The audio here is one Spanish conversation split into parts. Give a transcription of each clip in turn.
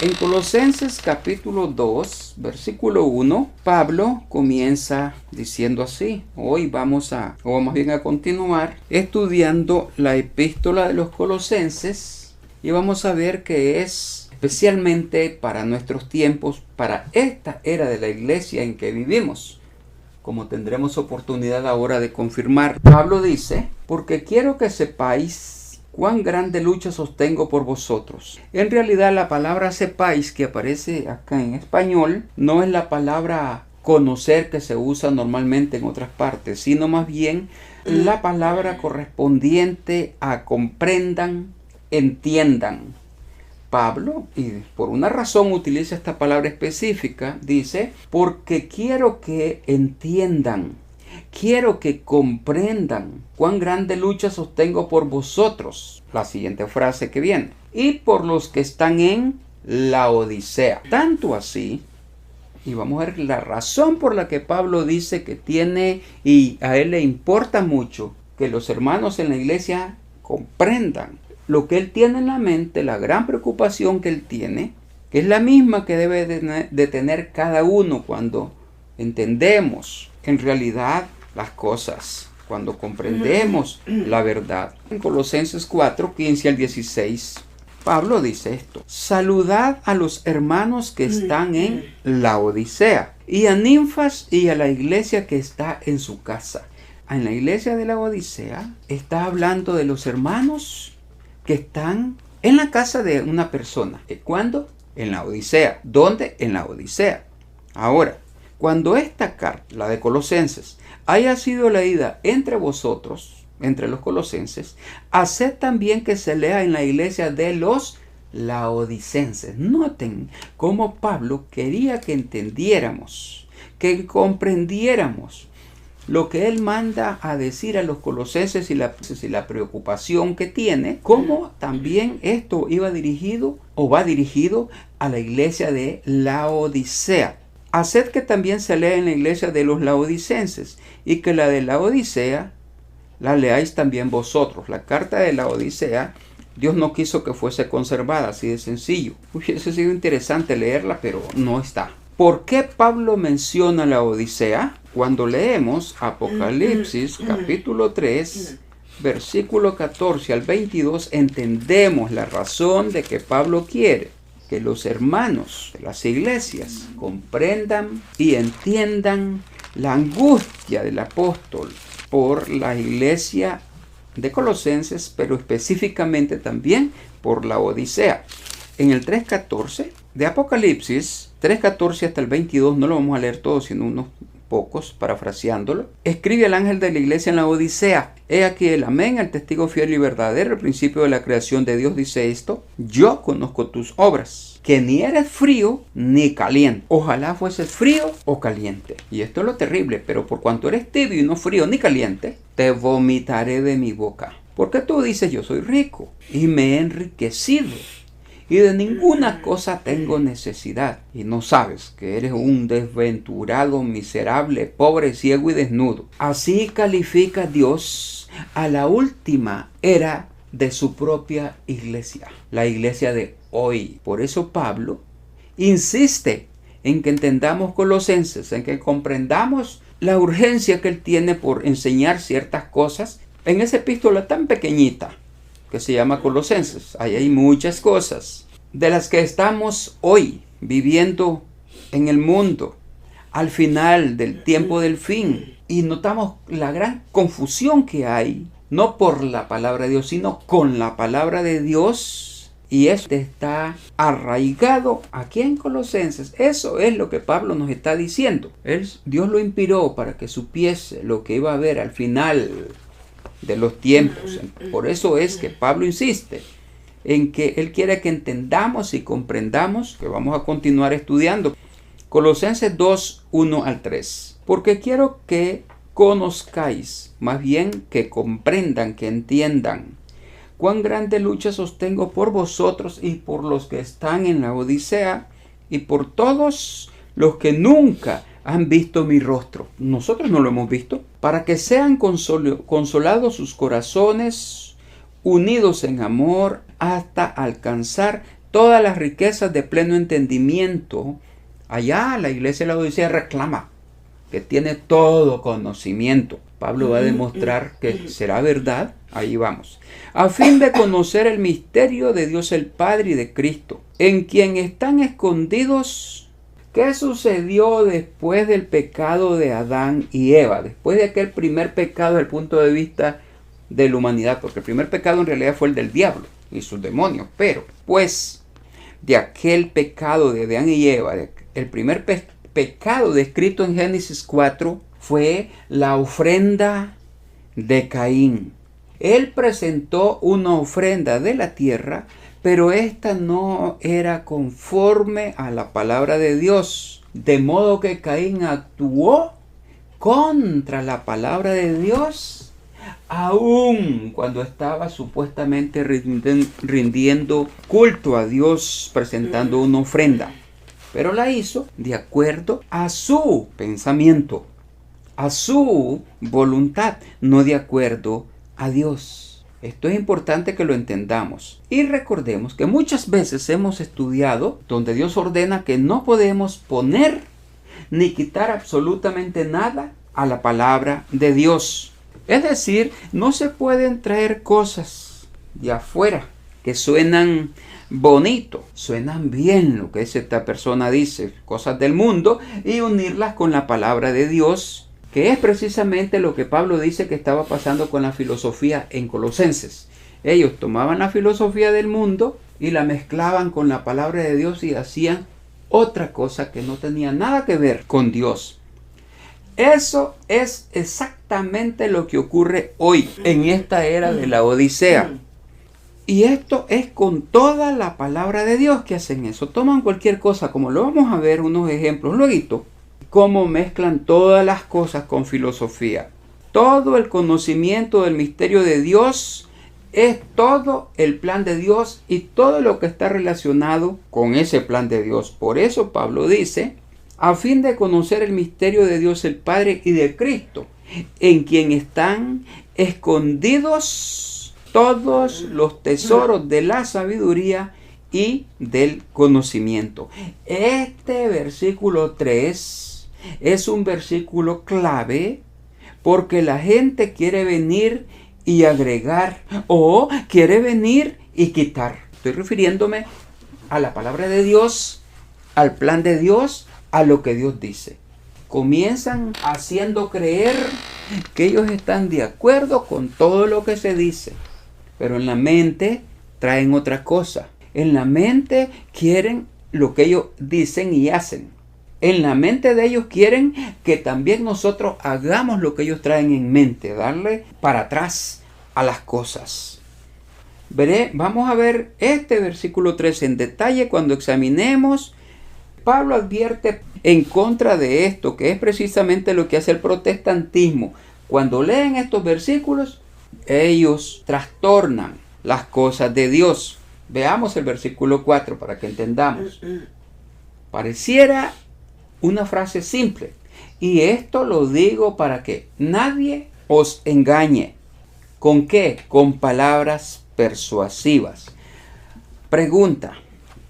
En Colosenses capítulo 2, versículo 1, Pablo comienza diciendo así. Hoy vamos a continuar estudiando la epístola de los Colosenses y vamos a ver que es especialmente para nuestros tiempos, para esta era de la iglesia en que vivimos, como tendremos oportunidad ahora de confirmar. Pablo dice, porque quiero que sepáis cuán grande lucha sostengo por vosotros. En realidad la palabra sepáis que aparece acá en español no es la palabra conocer que se usa normalmente en otras partes, sino más bien la palabra correspondiente a comprendan, entiendan. Pablo, y por una razón utiliza esta palabra específica, dice, porque quiero que entiendan. Quiero que comprendan cuán grande lucha sostengo por vosotros. La siguiente frase que viene. Y por los que están en la Odisea. Tanto así, y vamos a ver la razón por la que Pablo dice que tiene y a él le importa mucho que los hermanos en la iglesia comprendan lo que él tiene en la mente, la gran preocupación que él tiene, que es la misma que debe de tener cada uno cuando entendemos en realidad las cosas, cuando comprendemos la verdad. En Colosenses 4, 15 al 16, Pablo dice esto: saludad a los hermanos que están en la Odisea, y a Ninfas y a la iglesia que está en su casa. En la iglesia de la Odisea está hablando de los hermanos que están en la casa de una persona. ¿Cuándo? En la Odisea. ¿Dónde? En la Odisea. Ahora, cuando esta carta, la de Colosenses, haya sido leída entre vosotros, entre los colosenses, haced también que se lea en la iglesia de los laodicenses. Noten cómo Pablo quería que entendiéramos, que comprendiéramos lo que él manda a decir a los colosenses y la preocupación que tiene, cómo también esto iba dirigido o va dirigido a la iglesia de Laodicea. Haced que también se lea en la iglesia de los laodicenses y que la de Laodicea la leáis también vosotros. La carta de Laodicea, Dios no quiso que fuese conservada, así de sencillo. Hubiese sido interesante leerla, pero no está. ¿Por qué Pablo menciona la Odisea? Cuando leemos Apocalipsis capítulo 3, versículo 14 al 22, entendemos la razón de que Pablo quiere que los hermanos de las iglesias comprendan y entiendan la angustia del apóstol por la iglesia de Colosenses, pero específicamente también por la Odisea. En el 3.14 de Apocalipsis, 3.14 hasta el 22, no lo vamos a leer todo, sino unos pocos, parafraseándolo, escribe al ángel de la iglesia en la Odisea: he aquí el amén, el testigo fiel y verdadero, el principio de la creación de Dios, dice esto: yo conozco tus obras, que ni eres frío ni caliente. Ojalá fueses frío o caliente. Y esto es lo terrible, pero por cuanto eres tibio y no frío ni caliente, te vomitaré de mi boca. Porque tú dices, yo soy rico y me he enriquecido, y de ninguna cosa tengo necesidad, y no sabes que eres un desventurado, miserable, pobre, ciego y desnudo. Así califica Dios a la última era de su propia iglesia, la iglesia de hoy. Por eso Pablo insiste en que entendamos Colosenses, en que comprendamos la urgencia que él tiene por enseñar ciertas cosas en esa epístola tan pequeñita que se llama Colosenses. Ahí hay muchas cosas de las que estamos hoy viviendo en el mundo, al final del tiempo del fin. Y notamos la gran confusión que hay, no por la palabra de Dios, sino con la palabra de Dios. Y esto está arraigado aquí en Colosenses. Eso es lo que Pablo nos está diciendo. Dios lo inspiró para que supiese lo que iba a haber al final de los tiempos. Por eso es que Pablo insiste en que él quiere que entendamos y comprendamos, que vamos a continuar estudiando. Colosenses 2, 1 al 3. Porque quiero que conozcáis, más bien que comprendan, que entiendan, cuán grande lucha sostengo por vosotros y por los que están en la Odisea y por todos los que nunca han visto mi rostro. Nosotros no lo hemos visto. Para que sean consolados sus corazones, unidos en amor, hasta alcanzar todas las riquezas de pleno entendimiento. Allá la iglesia de la Odisea reclama que tiene todo conocimiento. Pablo va a demostrar que será verdad. Ahí vamos. A fin de conocer el misterio de Dios el Padre y de Cristo, en quien están escondidos. ¿Qué sucedió después del pecado de Adán y Eva? Después de aquel primer pecado desde el punto de vista de la humanidad, porque el primer pecado en realidad fue el del diablo y sus demonios, pero pues de aquel pecado de Adán y Eva, el primer pecado descrito en Génesis 4 fue la ofrenda de Caín. Él presentó una ofrenda de la tierra, pero esta no era conforme a la palabra de Dios. De modo que Caín actuó contra la palabra de Dios, aun cuando estaba supuestamente rindiendo culto a Dios, presentando una ofrenda. Pero la hizo de acuerdo a su pensamiento, a su voluntad, no de acuerdo a Dios. Esto es importante que lo entendamos. Y recordemos que muchas veces hemos estudiado donde Dios ordena que no podemos poner ni quitar absolutamente nada a la palabra de Dios. Es decir, no se pueden traer cosas de afuera que suenan bonito, suenan bien lo que esta persona dice, cosas del mundo, y unirlas con la palabra de Dios, que es precisamente lo que Pablo dice que estaba pasando con la filosofía en Colosenses. Ellos tomaban la filosofía del mundo y la mezclaban con la palabra de Dios y hacían otra cosa que no tenía nada que ver con Dios. Eso es exactamente lo que ocurre hoy en esta era de la Odisea. Y esto es con toda la palabra de Dios que hacen eso. Toman cualquier cosa, como lo vamos a ver unos ejemplos luego, cómo mezclan todas las cosas con filosofía. Todo el conocimiento del misterio de Dios es todo el plan de Dios y todo lo que está relacionado con ese plan de Dios. Por eso Pablo dice, a fin de conocer el misterio de Dios el Padre y de Cristo, en quien están escondidos todos los tesoros de la sabiduría y del conocimiento. Este versículo 3 es un versículo clave porque la gente quiere venir y agregar o quiere venir y quitar. Estoy refiriéndome a la palabra de Dios, al plan de Dios, a lo que Dios dice. Comienzan haciendo creer que ellos están de acuerdo con todo lo que se dice, pero en la mente traen otra cosa. En la mente quieren lo que ellos dicen y hacen. En la mente de ellos quieren que también nosotros hagamos lo que ellos traen en mente, darle para atrás a las cosas. Vamos a ver este versículo 3 en detalle cuando examinemos. Pablo advierte en contra de esto, que es precisamente lo que hace el protestantismo. Cuando leen estos versículos, ellos trastornan las cosas de Dios. Veamos el versículo 4 para que entendamos. Pareciera una frase simple, y esto lo digo para que nadie os engañe. ¿Con qué? Con palabras persuasivas. Pregunta: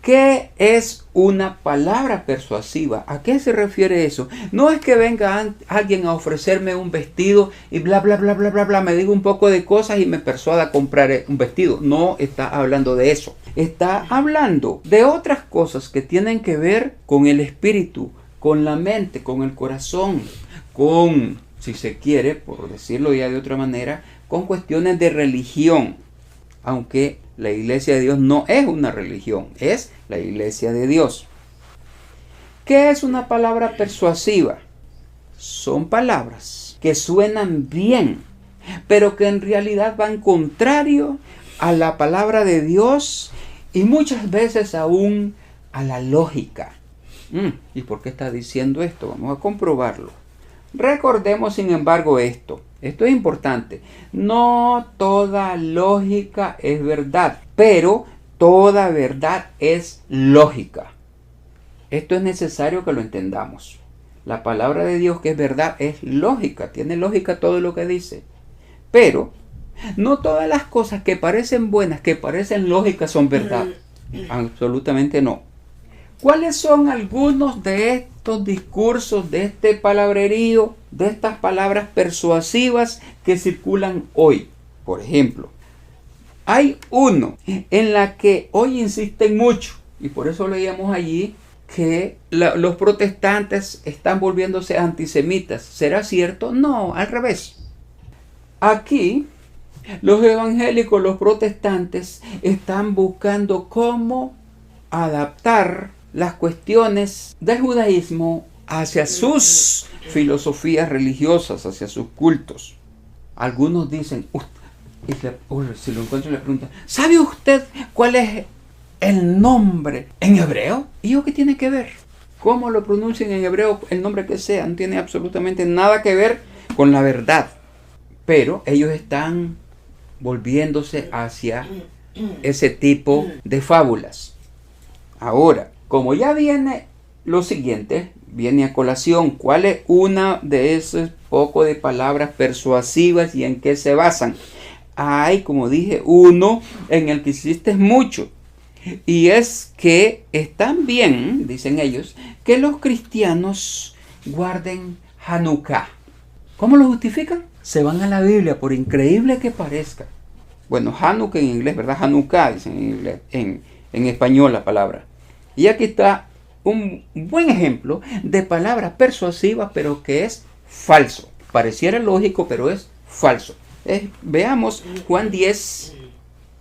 ¿qué es una palabra persuasiva? ¿A qué se refiere eso? No es que venga alguien a ofrecerme un vestido y bla, bla, bla, bla, bla, bla, me diga un poco de cosas y me persuada a comprar un vestido. No está hablando de eso. Está hablando de otras cosas que tienen que ver con el espíritu, con la mente, con el corazón, con, si se quiere, por decirlo ya de otra manera, con cuestiones de religión. Aunque la iglesia de Dios no es una religión, es la iglesia de Dios. ¿Qué es una palabra persuasiva? Son palabras que suenan bien, pero que en realidad van contrario a la palabra de Dios y muchas veces aún a la lógica. ¿Y por qué está diciendo esto? Vamos a comprobarlo. Recordemos, sin embargo, esto. Esto es importante. No toda lógica es verdad, pero toda verdad es lógica. Esto es necesario que lo entendamos. La palabra de Dios, que es verdad, es lógica. Tiene lógica todo lo que dice. Pero no todas las cosas que parecen buenas, que parecen lógicas, son verdad. Absolutamente no. ¿Cuáles son algunos de estos discursos, de este palabrerío, de estas palabras persuasivas que circulan hoy? Por ejemplo, hay uno en la que hoy insisten mucho, y por eso leíamos allí que los protestantes están volviéndose antisemitas. ¿Será cierto? No, al revés. Aquí los evangélicos, los protestantes, están buscando cómo adaptar las cuestiones del judaísmo hacia sus filosofías religiosas, hacia sus cultos. Algunos dicen, si lo encuentro le preguntan, ¿sabe usted cuál es el nombre en hebreo? ¿Y yo qué tiene que ver? ¿Cómo lo pronuncian en hebreo? El nombre que sea, no tiene absolutamente nada que ver con la verdad. Pero ellos están volviéndose hacia ese tipo de fábulas. Ahora, como ya viene lo siguiente, viene a colación, ¿cuál es una de esos poco de palabras persuasivas y en qué se basan? Hay, como dije, uno en el que insiste mucho, y es que están bien, dicen ellos, que los cristianos guarden Hanukkah. ¿Cómo lo justifican? Se van a la Biblia, por increíble que parezca. Bueno, Hanukkah en inglés, ¿verdad? Hanukkah dicen en inglés, en español la palabra. Y aquí está un buen ejemplo de palabra persuasiva, pero que es falso. Pareciera lógico, pero es falso. Veamos Juan 10.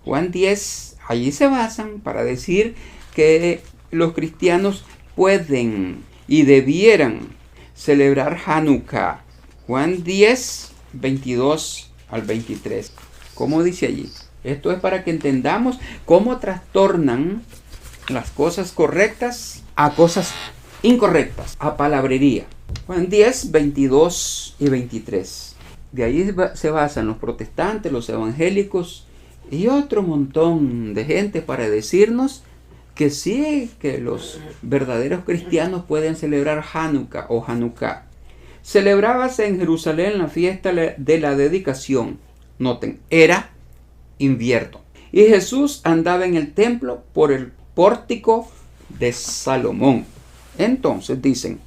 Juan 10, allí se basan para decir que los cristianos pueden y debieran celebrar Hanukkah. Juan 10, 22 al 23. ¿Cómo dice allí? Esto es para que entendamos cómo trastornan las cosas correctas a cosas incorrectas, a palabrería. Juan 10, 22 y 23. De ahí se basan los protestantes, los evangélicos y otro montón de gente para decirnos que sí, que los verdaderos cristianos pueden celebrar Hanukkah o Hanukkah. Celebrábase en Jerusalén la fiesta de la dedicación. Noten, era invierno. Y Jesús andaba en el templo por el pórtico de Salomón. Entonces dicen,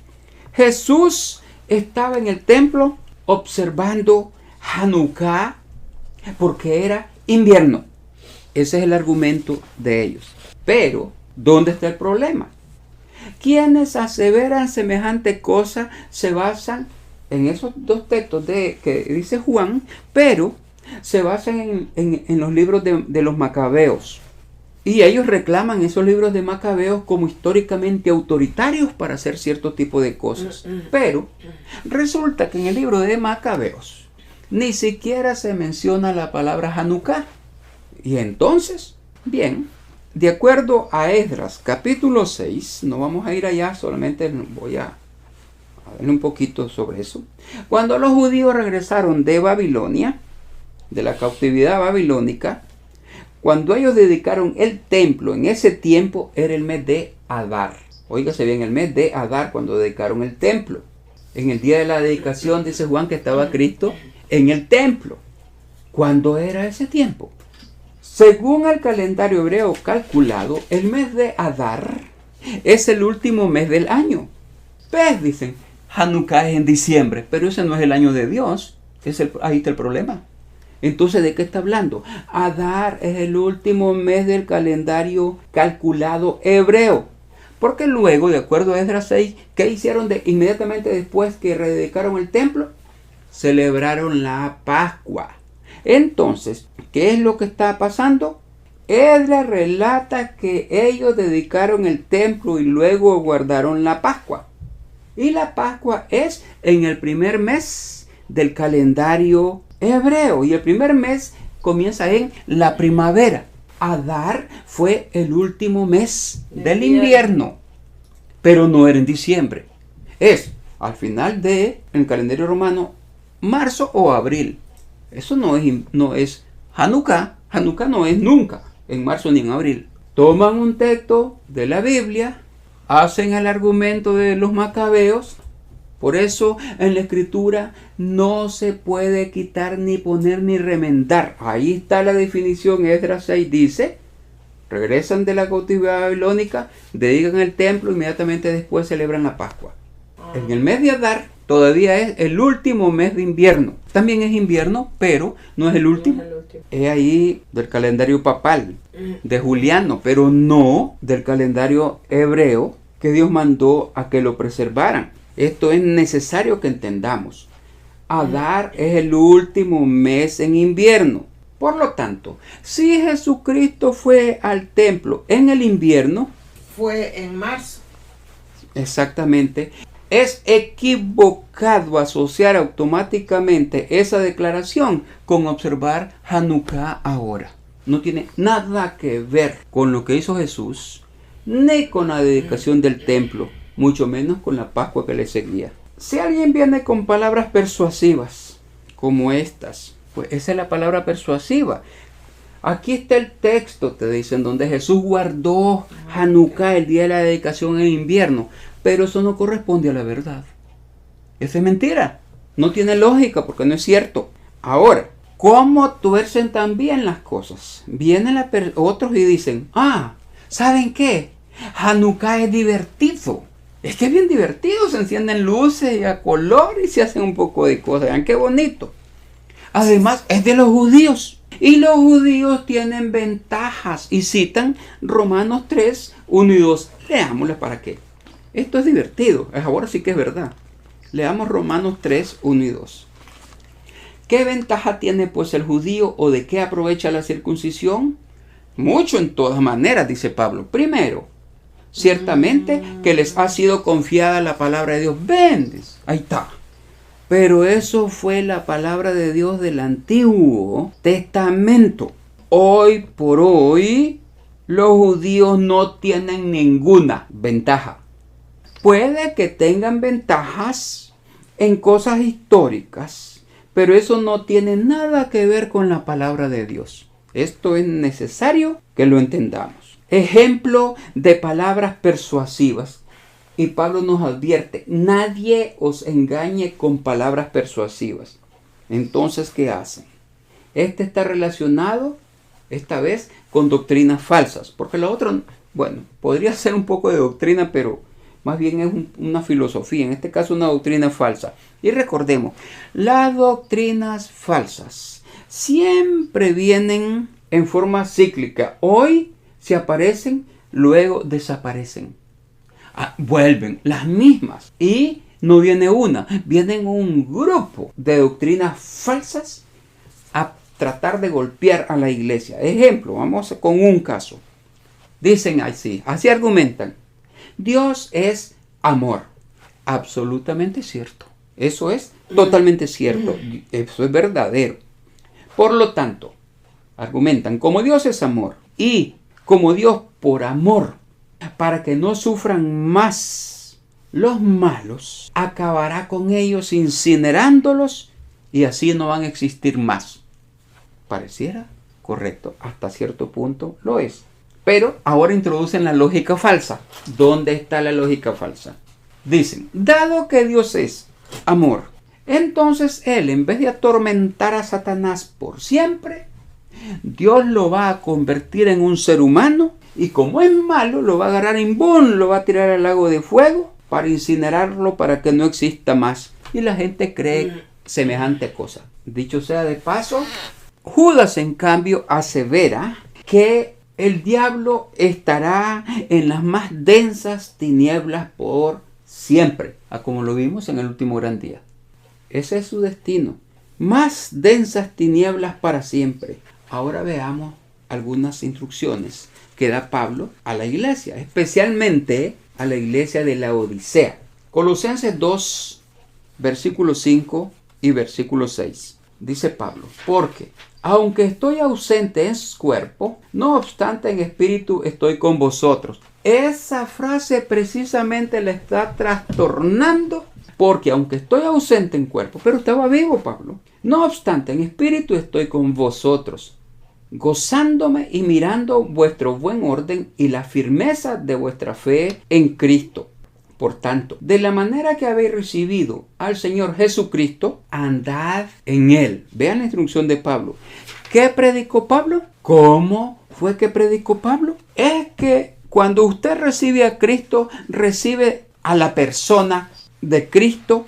Jesús estaba en el templo observando Hanukkah porque era invierno. Ese es el argumento de ellos. Pero, ¿dónde está el problema? Quienes aseveran semejante cosa se basan en esos dos textos que dice Juan, pero se basan en los libros de los macabeos. Y ellos reclaman esos libros de macabeos como históricamente autoritarios para hacer cierto tipo de cosas. Pero resulta que en el libro de macabeos ni siquiera se menciona la palabra Hanukkah. Y entonces, bien, de acuerdo a Esdras capítulo 6, no vamos a ir allá, solamente voy a darle un poquito sobre eso. Cuando los judíos regresaron de Babilonia, de la cautividad babilónica, cuando ellos dedicaron el templo, en ese tiempo era el mes de Adar. Óigase bien, el mes de Adar, cuando dedicaron el templo. En el día de la dedicación, dice Juan, que estaba Cristo en el templo. ¿Cuándo era ese tiempo? Según el calendario hebreo calculado, el mes de Adar es el último mes del año. Pues dicen, Hanukkah es en diciembre, pero ese no es el año de Dios. Ahí está el problema. Entonces, ¿de qué está hablando? Adar es el último mes del calendario calculado hebreo. Porque luego, de acuerdo a Esdras 6, ¿qué hicieron inmediatamente después que rededicaron el templo? Celebraron la Pascua. Entonces, ¿qué es lo que está pasando? Esdras relata que ellos dedicaron el templo y luego guardaron la Pascua. Y la Pascua es en el primer mes del calendario hebreo. Y el primer mes comienza en la primavera. Adar fue el último mes del invierno. Pero no era en diciembre. Es al final del calendario romano, marzo o abril. Eso no es Hanukkah. Hanukkah no es nunca en marzo ni en abril. Toman un texto de la Biblia, hacen el argumento de los macabeos. Por eso en la escritura no se puede quitar, ni poner, ni remendar. Ahí está la definición. Esdras 6 dice Regresan de la cautividad babilónica, dedican el templo, inmediatamente después celebran la Pascua. En el mes de Adar todavía es el último mes de invierno. También es invierno, pero no es el último. Es ahí del calendario papal, de Juliano, pero no del calendario hebreo que Dios mandó a que lo preservaran. Esto es necesario que entendamos. Adar es el último mes en invierno. Por lo tanto, si Jesucristo fue al templo en el invierno, fue en marzo. Exactamente. Es equivocado asociar automáticamente esa declaración con observar Hanukkah ahora. No tiene nada que ver con lo que hizo Jesús, ni con la dedicación del templo, mucho menos con la Pascua que le seguía. Si alguien viene con palabras persuasivas como estas, pues esa es la palabra persuasiva. Aquí está el texto, te dicen, donde Jesús guardó Hanukkah, el día de la dedicación en invierno. Pero eso no corresponde a la verdad. Eso es mentira. No tiene lógica porque no es cierto. Ahora, ¿cómo tuercen también las cosas? Vienen otros y dicen, ¿saben qué? Hanukkah es divertido. Es que es bien divertido. Se encienden luces y a color y se hacen un poco de cosas. Vean qué bonito. Además, es de los judíos. Y los judíos tienen ventajas. Y citan Romanos 3, 1 y 2. Leámoslas para qué. Esto es divertido, ahora sí que es verdad. Leamos Romanos 3, 1 y 2. ¿Qué ventaja tiene pues el judío o de qué aprovecha la circuncisión? Mucho en todas maneras, dice Pablo. Primero, ciertamente que les ha sido confiada la palabra de Dios. Vendes, ahí está. Pero eso fue la palabra de Dios del Antiguo Testamento. Hoy por hoy, los judíos no tienen ninguna ventaja. Puede que tengan ventajas en cosas históricas, pero eso no tiene nada que ver con la palabra de Dios. Esto es necesario que lo entendamos. Ejemplo de palabras persuasivas. Y Pablo nos advierte, nadie os engañe con palabras persuasivas. Entonces, ¿qué hacen? Este está relacionado, esta vez, con doctrinas falsas. Porque la otra, bueno, podría ser un poco de doctrina, pero más bien es una filosofía, en este caso una doctrina falsa. Y recordemos, las doctrinas falsas siempre vienen en forma cíclica. Hoy se aparecen, luego desaparecen. Vuelven las mismas. Y no viene una, vienen un grupo de doctrinas falsas a tratar de golpear a la iglesia. Ejemplo, vamos con un caso. Dicen así argumentan. Dios es amor. Absolutamente cierto. Eso es totalmente cierto. Eso es verdadero. Por lo tanto, argumentan, como Dios es amor y como Dios por amor, para que no sufran más los malos, acabará con ellos incinerándolos y así no van a existir más. Pareciera correcto. Hasta cierto punto lo es. Pero ahora introducen la lógica falsa. ¿Dónde está la lógica falsa? Dicen, dado que Dios es amor, entonces Él, en vez de atormentar a Satanás por siempre, Dios lo va a convertir en un ser humano y como es malo, lo va a agarrar en bon, lo va a tirar al lago de fuego para incinerarlo para que no exista más. Y la gente cree semejante cosa. Dicho sea de paso, Judas en cambio asevera que el diablo estará en las más densas tinieblas por siempre, como lo vimos en el último gran día. Ese es su destino. Más densas tinieblas para siempre. Ahora veamos algunas instrucciones que da Pablo a la iglesia, especialmente a la iglesia de la Odisea. Colosenses 2, versículo 5 y versículo 6. Dice Pablo, porque aunque estoy ausente en cuerpo, no obstante en espíritu estoy con vosotros. Esa frase precisamente la está trastornando, porque aunque estoy ausente en cuerpo, pero estaba vivo Pablo. No obstante en espíritu estoy con vosotros, gozándome y mirando vuestro buen orden y la firmeza de vuestra fe en Cristo. Por tanto, de la manera que habéis recibido al Señor Jesucristo, andad en Él. Vean la instrucción de Pablo. ¿Qué predicó Pablo? ¿Cómo fue que predicó Pablo? Es que cuando usted recibe a Cristo, recibe a la persona de Cristo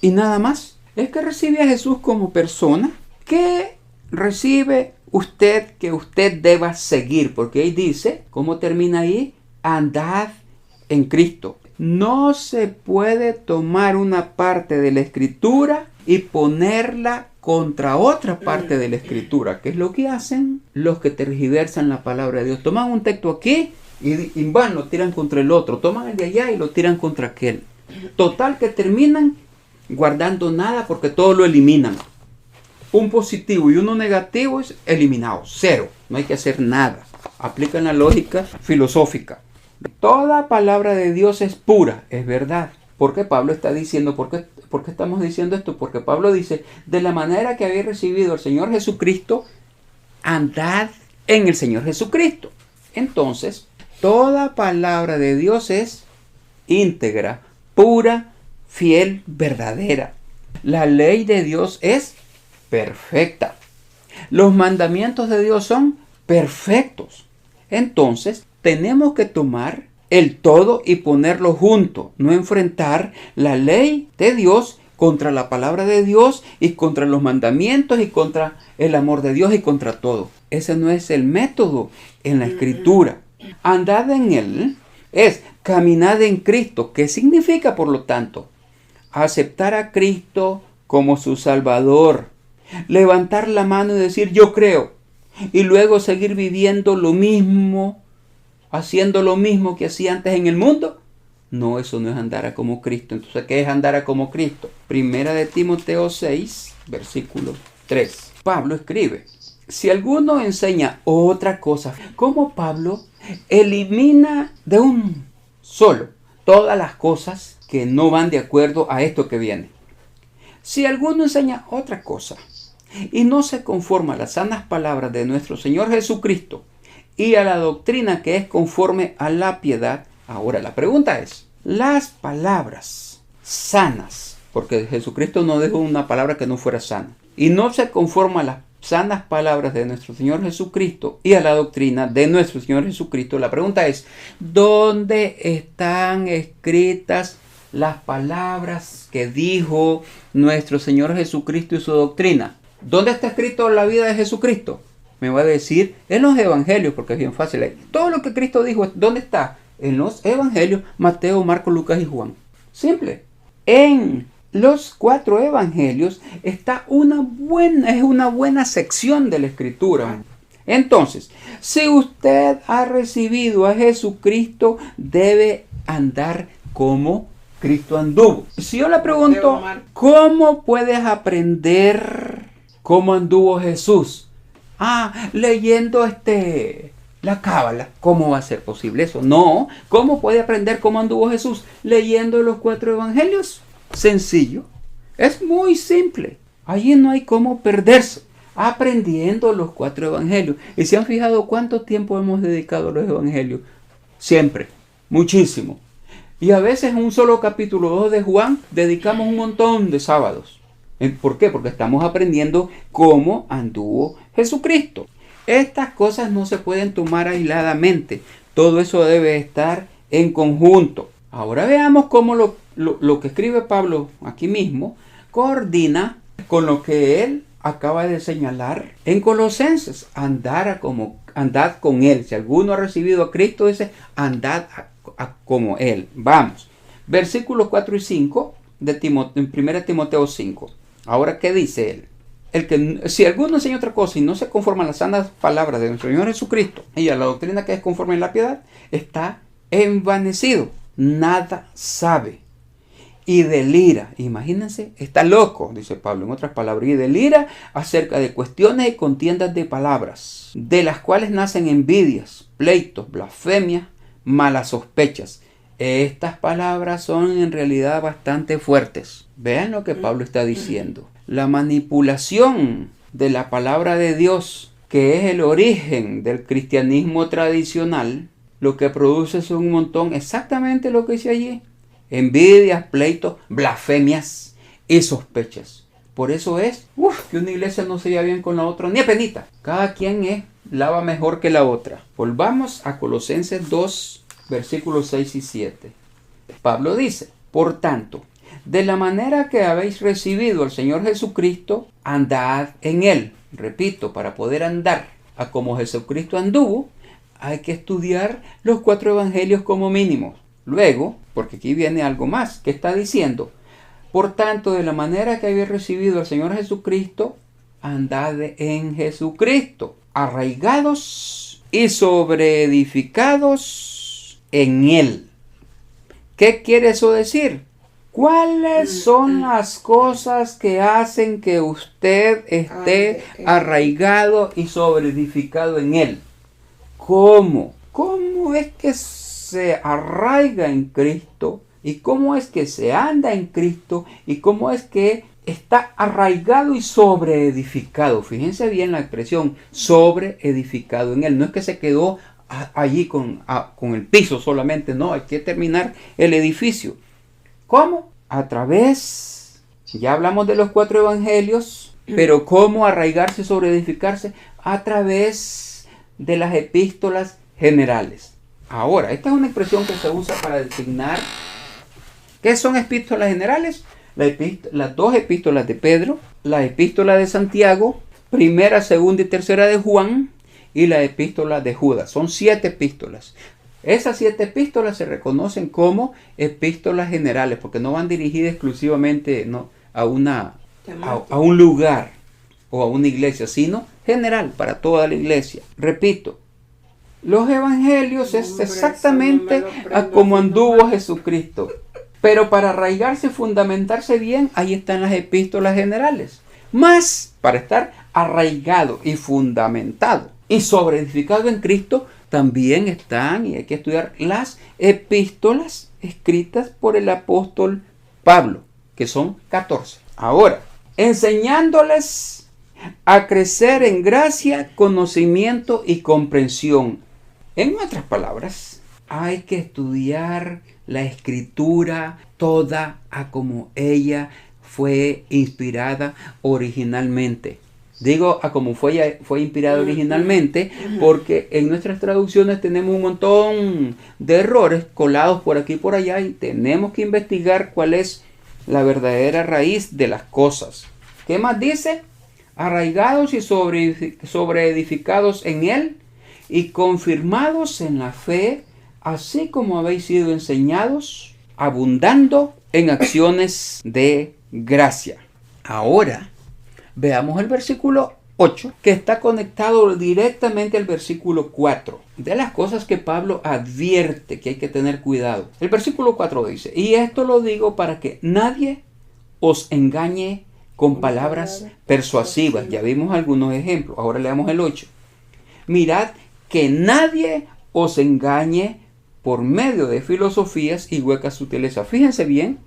y nada más. Es que recibe a Jesús como persona. ¿Qué recibe usted que usted deba seguir? Porque ahí dice, ¿cómo termina ahí? Andad en Cristo. No se puede tomar una parte de la Escritura y ponerla contra otra parte de la Escritura, que es lo que hacen los que tergiversan la palabra de Dios. Toman un texto aquí y van, lo tiran contra el otro. Toman el de allá y lo tiran contra aquel. Total que terminan guardando nada porque todo lo eliminan. Un positivo y uno negativo es eliminado, cero. No hay que hacer nada. Aplican la lógica filosófica. Toda palabra de Dios es pura, es verdad. Porque Pablo está diciendo, ¿por qué estamos diciendo esto? Porque Pablo dice, de la manera que habéis recibido al Señor Jesucristo, andad en el Señor Jesucristo. Entonces, toda palabra de Dios es íntegra, pura, fiel, verdadera. La ley de Dios es perfecta. Los mandamientos de Dios son perfectos. Entonces, tenemos que tomar el todo y ponerlo junto, no enfrentar la ley de Dios contra la palabra de Dios y contra los mandamientos y contra el amor de Dios y contra todo. Ese no es el método en la Escritura. Andad en Él es caminar en Cristo. ¿Qué significa, por lo tanto? Aceptar a Cristo como su Salvador. Levantar la mano y decir yo creo. Y luego seguir viviendo lo mismo, haciendo lo mismo que hacía antes en el mundo. No, eso no es andar a como Cristo. Entonces, ¿qué es andar a como Cristo? Primera de Timoteo 6, versículo 3. Pablo escribe, si alguno enseña otra cosa, como Pablo elimina de un solo todas las cosas que no van de acuerdo a esto que viene. Si alguno enseña otra cosa y no se conforma a las sanas palabras de nuestro Señor Jesucristo y a la doctrina que es conforme a la piedad. Ahora la pregunta es, las palabras sanas, porque Jesucristo no dejó una palabra que no fuera sana, y no se conforma a las sanas palabras de nuestro Señor Jesucristo y a la doctrina de nuestro Señor Jesucristo. La pregunta es, ¿dónde están escritas las palabras que dijo nuestro Señor Jesucristo y su doctrina? ¿Dónde está escrito la vida de Jesucristo? Me va a decir en los evangelios, porque es bien fácil. Todo lo que Cristo dijo, ¿dónde está? En los evangelios, Mateo, Marcos, Lucas y Juan. Simple. En los 4 evangelios está una buena sección de la Escritura. Entonces, si usted ha recibido a Jesucristo, debe andar como Cristo anduvo. Si yo le pregunto, ¿cómo puedes aprender cómo anduvo Jesús? Leyendo la Cábala. ¿Cómo va a ser posible eso? No. ¿Cómo puede aprender cómo anduvo Jesús? Leyendo los 4 evangelios. Sencillo. Es muy simple. Allí no hay cómo perderse. Aprendiendo los 4 evangelios. ¿Y se han fijado cuánto tiempo hemos dedicado a los evangelios? Siempre. Muchísimo. Y a veces en un solo capítulo 2 de Juan dedicamos un montón de sábados. ¿Por qué? Porque estamos aprendiendo cómo anduvo Jesucristo. Estas cosas no se pueden tomar aisladamente. Todo eso debe estar en conjunto. Ahora veamos cómo lo que escribe Pablo aquí mismo coordina con lo que él acaba de señalar en Colosenses. Andad con Él. Si alguno ha recibido a Cristo, dice, andad como Él. Vamos. Versículos 4 y 5 en 1 Timoteo 5. Ahora, ¿qué dice él? Si alguno enseña otra cosa y no se conforma a las sanas palabras de nuestro Señor Jesucristo y a la doctrina que es conforme a la piedad, está envanecido, nada sabe y delira. Imagínense, está loco, dice Pablo en otras palabras, y delira acerca de cuestiones y contiendas de palabras, de las cuales nacen envidias, pleitos, blasfemias, malas sospechas. Estas palabras son en realidad bastante fuertes. Vean lo que Pablo está diciendo. La manipulación de la palabra de Dios, que es el origen del cristianismo tradicional, lo que produce es un montón, exactamente lo que dice allí. Envidias, pleitos, blasfemias y sospechas. Por eso es que una iglesia no se lleva bien con la otra, ni a penita. Cada quien lava mejor que la otra. Volvamos a Colosenses 2, versículos 6 y 7. Pablo dice, por tanto, de la manera que habéis recibido al Señor Jesucristo, andad en Él. Repito, para poder andar a como Jesucristo anduvo, hay que estudiar los 4 evangelios como mínimo. Luego, porque aquí viene algo más, que está diciendo, por tanto, de la manera que habéis recibido al Señor Jesucristo, andad en Jesucristo, arraigados y sobreedificados en Él. ¿Qué quiere eso decir? ¿Cuáles son las cosas que hacen que usted esté arraigado y sobreedificado en Él? ¿Cómo? ¿Cómo es que se arraiga en Cristo? ¿Y cómo es que se anda en Cristo? ¿Y cómo es que está arraigado y sobreedificado? Fíjense bien la expresión, sobreedificado en Él. No es que se quedó allí con el piso solamente, no, hay que terminar el edificio. ¿Cómo? A través, ya hablamos de los 4 evangelios, pero ¿cómo arraigarse y sobreedificarse? A través de las epístolas generales. Ahora, esta es una expresión que se usa para designar ¿qué son epístolas generales? Las 2 epístolas de Pedro, la epístola de Santiago, primera, segunda y tercera de Juan y la epístola de Judas. Son 7 epístolas. Esas 7 epístolas se reconocen como epístolas generales porque no van dirigidas exclusivamente a un lugar o a una iglesia, sino general para toda la iglesia. Repito, los evangelios es exactamente a como anduvo Jesucristo. Pero para arraigarse y fundamentarse bien, ahí están las epístolas generales. Más, para estar arraigado y fundamentado y sobreedificado en Cristo, también están, y hay que estudiar, las epístolas escritas por el apóstol Pablo, que son 14. Ahora, enseñándoles a crecer en gracia, conocimiento y comprensión. En otras palabras, hay que estudiar la escritura toda a como ella fue inspirada originalmente. Digo a como fue inspirada originalmente porque en nuestras traducciones tenemos un montón de errores colados por aquí y por allá y tenemos que investigar cuál es la verdadera raíz de las cosas. ¿Qué más dice? Arraigados y sobreedificados en Él y confirmados en la fe, así como habéis sido enseñados, abundando en acciones de gracia. Ahora, veamos el versículo 8, que está conectado directamente al versículo 4. De las cosas que Pablo advierte que hay que tener cuidado. El versículo 4 dice, y esto lo digo para que nadie os engañe con palabras persuasivas. Ya vimos algunos ejemplos. Ahora leamos el 8. Mirad que nadie os engañe por medio de filosofías y huecas sutilezas. Fíjense bien,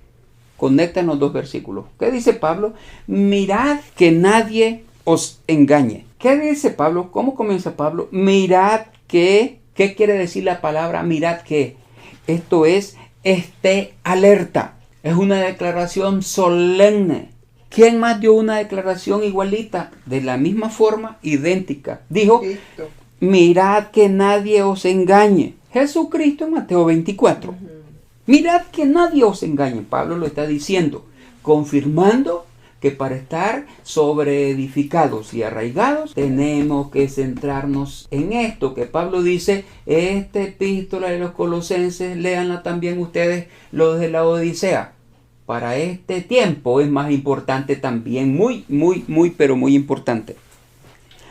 conectan los 2 versículos. ¿Qué dice Pablo? Mirad que nadie os engañe. ¿Qué dice Pablo? ¿Cómo comienza Pablo? Mirad que, ¿qué quiere decir la palabra mirad que? Esto es, esté alerta. Es una declaración solemne. ¿Quién más dio una declaración igualita? De la misma forma, idéntica. Dijo, mirad que nadie os engañe. Jesucristo en Mateo 24. Mirad que nadie os engañe. Pablo lo está diciendo, confirmando que para estar sobreedificados y arraigados tenemos que centrarnos en esto que Pablo dice, esta epístola de los Colosenses, léanla también ustedes los de la Odisea. Para este tiempo es más importante también, pero muy importante.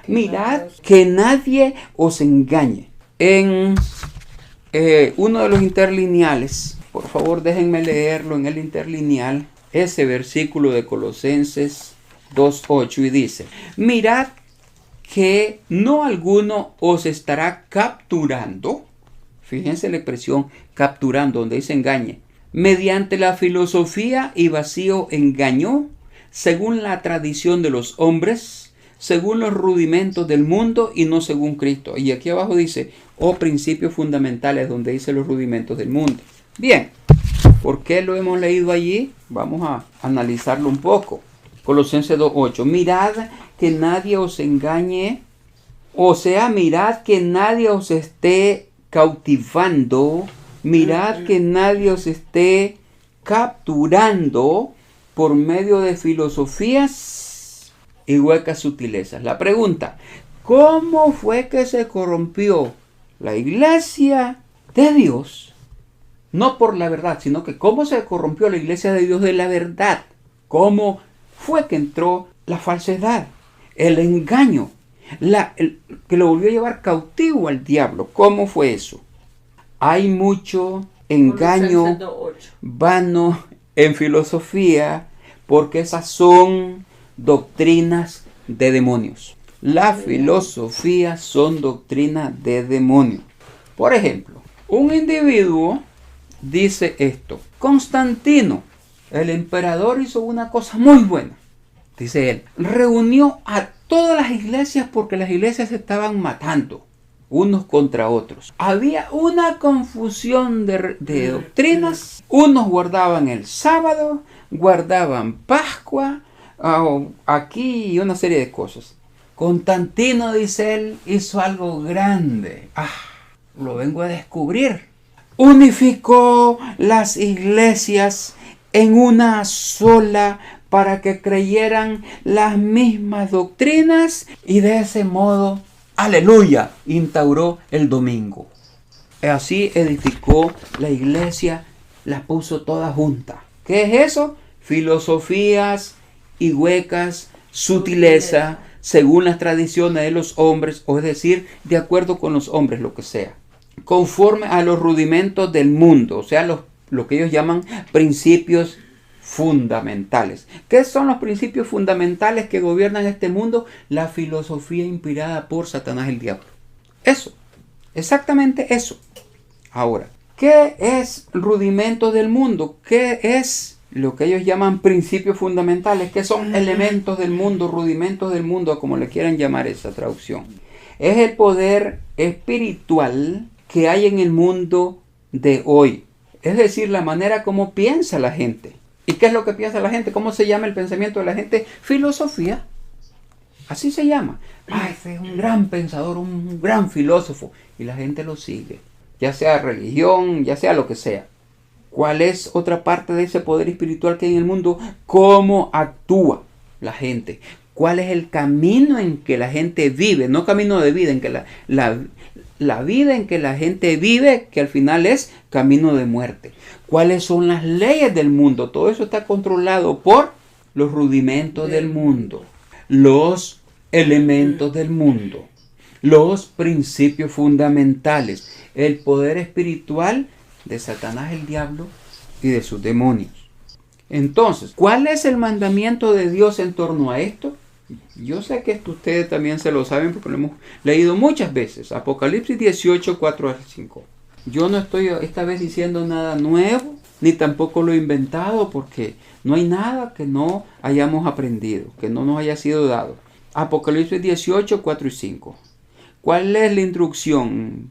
Mirad que nadie os engañe. En uno de los interlineales, por favor déjenme leerlo en el interlineal, ese versículo de Colosenses 2:8 y dice, mirad que no alguno os estará capturando, fíjense la expresión capturando, donde dice engañe, mediante la filosofía y vacío engaño, según la tradición de los hombres, según los rudimentos del mundo y no según Cristo. Y aquí abajo dice, principios fundamentales, donde dice los rudimentos del mundo. Bien, ¿por qué lo hemos leído allí? Vamos a analizarlo un poco. Colosenses 2:8. Mirad que nadie os engañe, o sea, mirad que nadie os esté cautivando, mirad que nadie os esté capturando por medio de filosofías y huecas sutilezas. La pregunta, ¿cómo fue que se corrompió la iglesia de Dios? No por la verdad, sino que cómo se corrompió la iglesia de Dios de la verdad. ¿Cómo fue que entró la falsedad, el engaño, que lo volvió a llevar cautivo al diablo? ¿Cómo fue eso? Hay mucho engaño vano en filosofía, porque esas son doctrinas de demonios. Las filosofías son doctrinas de demonios. Por ejemplo, un individuo dice esto: Constantino, el emperador, hizo una cosa muy buena. Dice él, reunió a todas las iglesias porque las iglesias se estaban matando unos contra otros. Había una confusión de doctrinas. Unos guardaban el sábado, guardaban Pascua, aquí una serie de cosas. Constantino, dice él, hizo algo grande. Lo vengo a descubrir. Unificó las iglesias en una sola para que creyeran las mismas doctrinas y de ese modo, aleluya, instauró el domingo. Así edificó la iglesia, las puso todas juntas. ¿Qué es eso? Filosofías y huecas, sutileza, según las tradiciones de los hombres, o es decir, de acuerdo con los hombres, lo que sea. Conforme a los rudimentos del mundo, o sea, lo que ellos llaman principios fundamentales. ¿Qué son los principios fundamentales que gobiernan este mundo? La filosofía inspirada por Satanás el diablo. Eso, exactamente eso. Ahora, ¿qué es rudimento del mundo? ¿Qué es lo que ellos llaman principios fundamentales? ¿Qué son elementos del mundo, rudimentos del mundo, como le quieran llamar esa traducción? Es el poder espiritual que hay en el mundo de hoy. Es decir, la manera como piensa la gente. ¿Y qué es lo que piensa la gente? ¿Cómo se llama el pensamiento de la gente? Filosofía. Así se llama. Ese es un gran pensador, un gran filósofo. Y la gente lo sigue. Ya sea religión, ya sea lo que sea. ¿Cuál es otra parte de ese poder espiritual que hay en el mundo? ¿Cómo actúa la gente? ¿Cuál es el camino en que la gente vive? No camino de vida, en que la vida en que la gente vive, que al final es camino de muerte. ¿Cuáles son las leyes del mundo? Todo eso está controlado por los rudimentos del mundo, los elementos del mundo, los principios fundamentales, el poder espiritual de Satanás el diablo y de sus demonios. Entonces, ¿cuál es el mandamiento de Dios en torno a esto? Yo sé que esto ustedes también se lo saben porque lo hemos leído muchas veces. Apocalipsis 18, 4 al 5. Yo no estoy esta vez diciendo nada nuevo, ni tampoco lo he inventado, porque no hay nada que no hayamos aprendido, que no nos haya sido dado. Apocalipsis 18, 4 y 5. ¿Cuál es la instrucción?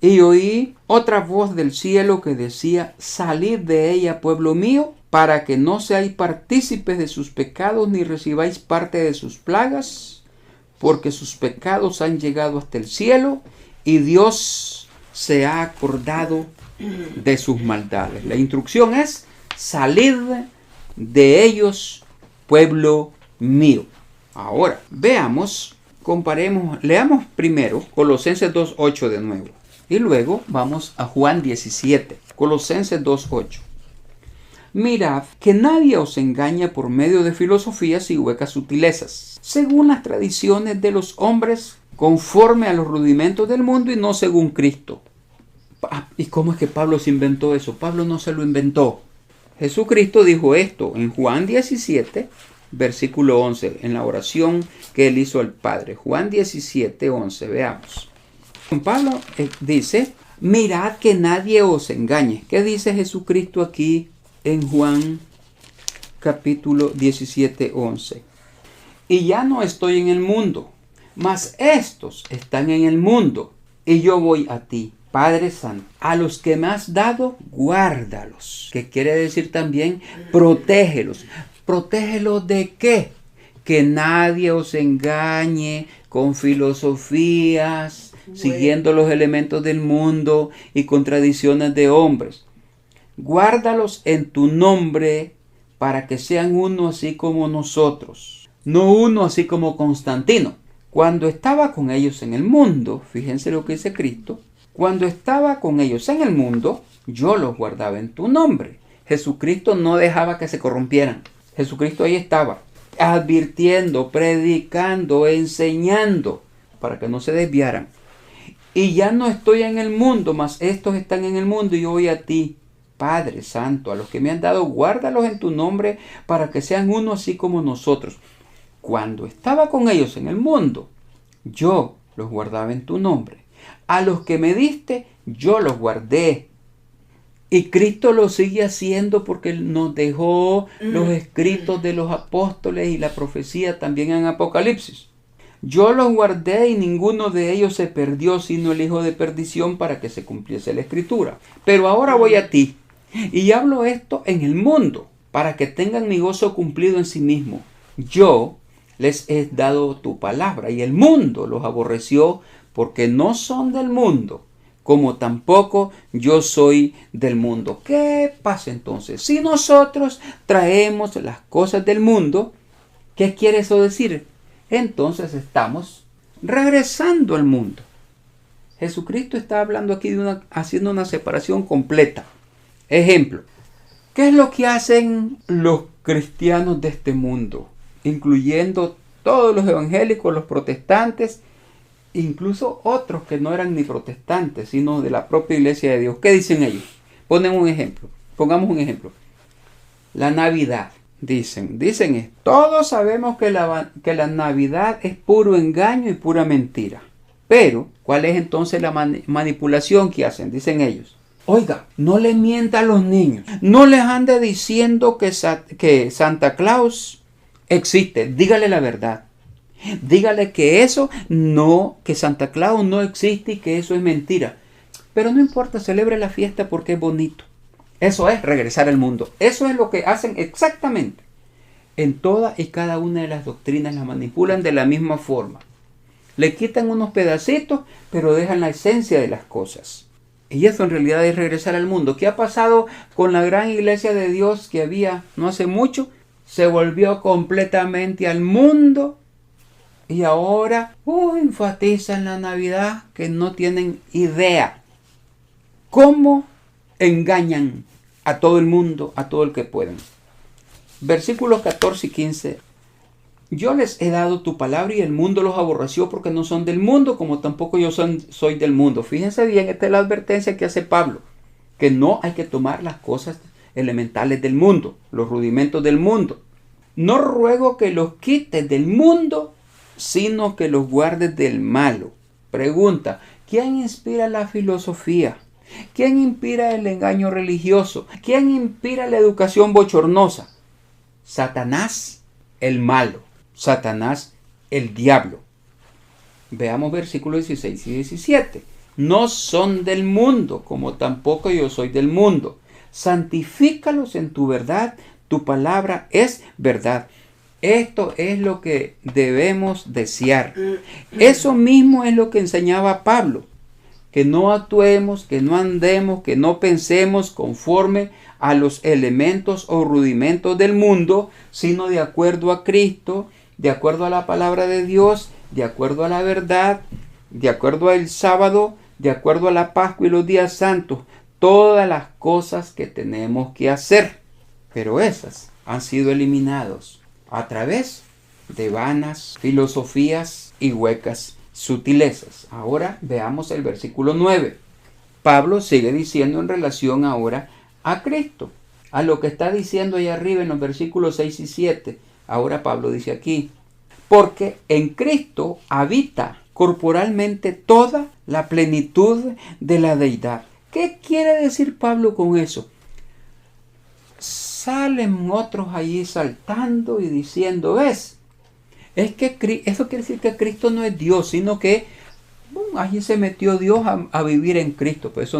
Y oí otra voz del cielo que decía: salid de ella, pueblo mío, para que no seáis partícipes de sus pecados, ni recibáis parte de sus plagas, porque sus pecados han llegado hasta el cielo, y Dios se ha acordado de sus maldades. La instrucción es: salid de ellos, pueblo mío. Ahora, veamos, comparemos, leamos primero Colosenses 2.8 de nuevo. Y luego vamos a Juan 17, Colosenses 2.8. Mirad que nadie os engañe por medio de filosofías y huecas sutilezas, según las tradiciones de los hombres, conforme a los rudimentos del mundo y no según Cristo. ¿Y cómo es que Pablo se inventó eso? Pablo no se lo inventó. Jesucristo dijo esto en Juan 17, versículo 11, en la oración que él hizo al Padre. Juan 17, 11, veamos. Pablo dice: mirad que nadie os engañe. ¿Qué dice Jesucristo aquí en Juan capítulo 17, 11? Y ya no estoy en el mundo, mas estos están en el mundo, y yo voy a ti, Padre Santo. A los que me has dado, guárdalos. Que quiere decir también, protégelos. ¿Protégelos de qué? Que nadie os engañe con filosofías, siguiendo los elementos del mundo y con tradiciones de hombres. Guárdalos en tu nombre para que sean uno así como nosotros, no uno así como Constantino. Cuando estaba con ellos en el mundo, fíjense lo que dice Cristo, cuando estaba con ellos en el mundo, yo los guardaba en tu nombre. Jesucristo no dejaba que se corrompieran. Jesucristo ahí estaba, advirtiendo, predicando, enseñando, para que no se desviaran. Y ya no estoy en el mundo, mas estos están en el mundo y yo voy a ti. Padre Santo, a los que me han dado, guárdalos en tu nombre para que sean uno así como nosotros. Cuando estaba con ellos en el mundo, yo los guardaba en tu nombre. A los que me diste, yo los guardé. Y Cristo lo sigue haciendo porque nos dejó los escritos de los apóstoles y la profecía también en Apocalipsis. Yo los guardé y ninguno de ellos se perdió, sino el hijo de perdición, para que se cumpliese la escritura. Pero ahora voy a ti y hablo esto en el mundo, para que tengan mi gozo cumplido en sí mismo. Yo les he dado tu palabra y el mundo los aborreció porque no son del mundo, como tampoco yo soy del mundo. ¿Qué pasa entonces? Si nosotros traemos las cosas del mundo, ¿qué quiere eso decir? Entonces estamos regresando al mundo. Jesucristo está hablando aquí haciendo una separación completa. Ejemplo, ¿qué es lo que hacen los cristianos de este mundo? Incluyendo todos los evangélicos, los protestantes, incluso otros que no eran ni protestantes, sino de la propia iglesia de Dios. ¿Qué dicen ellos? Pongamos un ejemplo. La Navidad. Dicen, todos sabemos que la Navidad es puro engaño y pura mentira. Pero, ¿cuál es entonces la manipulación que hacen? Dicen ellos. Oiga, no le mienta a los niños. No les ande diciendo que Santa Claus existe. Dígale la verdad. Dígale que que Santa Claus no existe y que eso es mentira. Pero no importa, celebre la fiesta porque es bonito. Eso es regresar al mundo. Eso es lo que hacen exactamente. En toda y cada una de las doctrinas la manipulan de la misma forma. Le quitan unos pedacitos, pero dejan la esencia de las cosas. Y eso en realidad es regresar al mundo. ¿Qué ha pasado con la gran iglesia de Dios que había no hace mucho? Se volvió completamente al mundo. Y ahora enfatizan la Navidad, que no tienen idea. ¿Cómo engañan a todo el mundo, a todo el que pueden? Versículos 14 y 15. Yo les he dado tu palabra y el mundo los aborreció porque no son del mundo, como tampoco yo soy del mundo. Fíjense bien, esta es la advertencia que hace Pablo, que no hay que tomar las cosas elementales del mundo, los rudimentos del mundo. No ruego que los quites del mundo, sino que los guardes del malo. Pregunta, ¿quién inspira la filosofía? ¿Quién inspira el engaño religioso? ¿Quién inspira la educación bochornosa? Satanás, el malo. Satanás, el diablo. Veamos versículos 16 y 17. No son del mundo, como tampoco yo soy del mundo. Santifícalos en tu verdad, tu palabra es verdad. Esto es lo que debemos desear. Eso mismo es lo que enseñaba Pablo. Que no actuemos, que no andemos, que no pensemos conforme a los elementos o rudimentos del mundo, sino de acuerdo a Cristo, de acuerdo a la palabra de Dios, de acuerdo a la verdad, de acuerdo al sábado, de acuerdo a la Pascua y los días santos. Todas las cosas que tenemos que hacer. Pero esas han sido eliminadas a través de vanas filosofías y huecas sutilezas. Ahora veamos el versículo 9. Pablo sigue diciendo en relación ahora a Cristo, a lo que está diciendo allá arriba en los versículos 6 y 7. Ahora Pablo dice aquí, porque en Cristo habita corporalmente toda la plenitud de la deidad. ¿Qué quiere decir Pablo con eso? Salen otros allí saltando y diciendo, ¿ves? Es que eso quiere decir que Cristo no es Dios, sino que allí se metió Dios a vivir en Cristo. Pues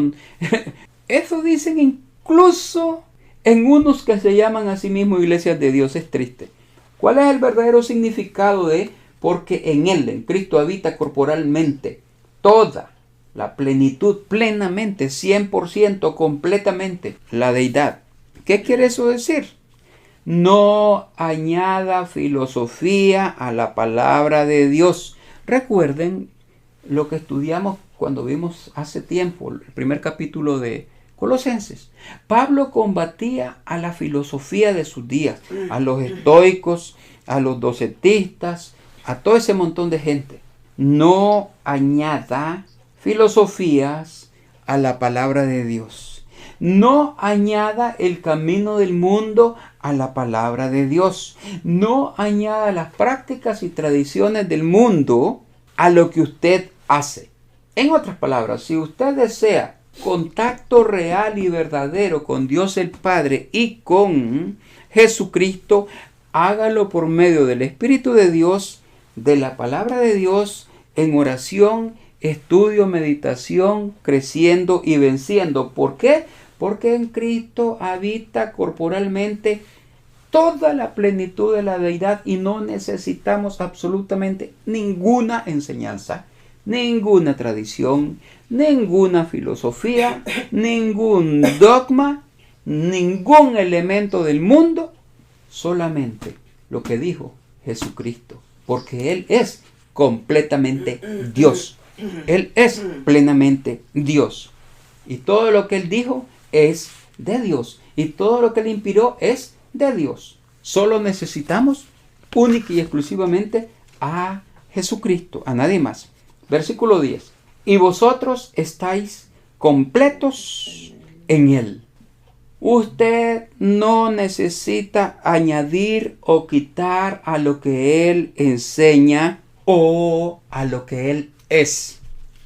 eso dicen incluso en unos que se llaman a sí mismos iglesias de Dios. Es triste. ¿Cuál es el verdadero significado de porque en Él, en Cristo, habita corporalmente toda la plenitud, plenamente, 100%, completamente, la deidad? ¿Qué quiere eso decir? No añada filosofía a la palabra de Dios. Recuerden lo que estudiamos cuando vimos hace tiempo el primer capítulo de Colosenses. Pablo combatía a la filosofía de sus días, a los estoicos, a los docetistas, a todo ese montón de gente. No añada filosofías a la palabra de Dios. No añada el camino del mundo a la palabra de Dios. No añada las prácticas y tradiciones del mundo a lo que usted hace. En otras palabras, si usted desea contacto real y verdadero con Dios el Padre y con Jesucristo, hágalo por medio del Espíritu de Dios, de la palabra de Dios, en oración, estudio, meditación, creciendo y venciendo. ¿Por qué? Porque en Cristo habita corporalmente toda la plenitud de la deidad y no necesitamos absolutamente ninguna enseñanza, ninguna tradición, ninguna filosofía, ningún dogma, ningún elemento del mundo, solamente lo que dijo Jesucristo, porque Él es completamente Dios. Él es plenamente Dios. Y todo lo que Él dijo es de Dios. Y todo lo que Él inspiró es de Dios. Solo necesitamos única y exclusivamente a Jesucristo, a nadie más. Versículo 10. Y vosotros estáis completos en Él. Usted no necesita añadir o quitar a lo que Él enseña o a lo que Él es.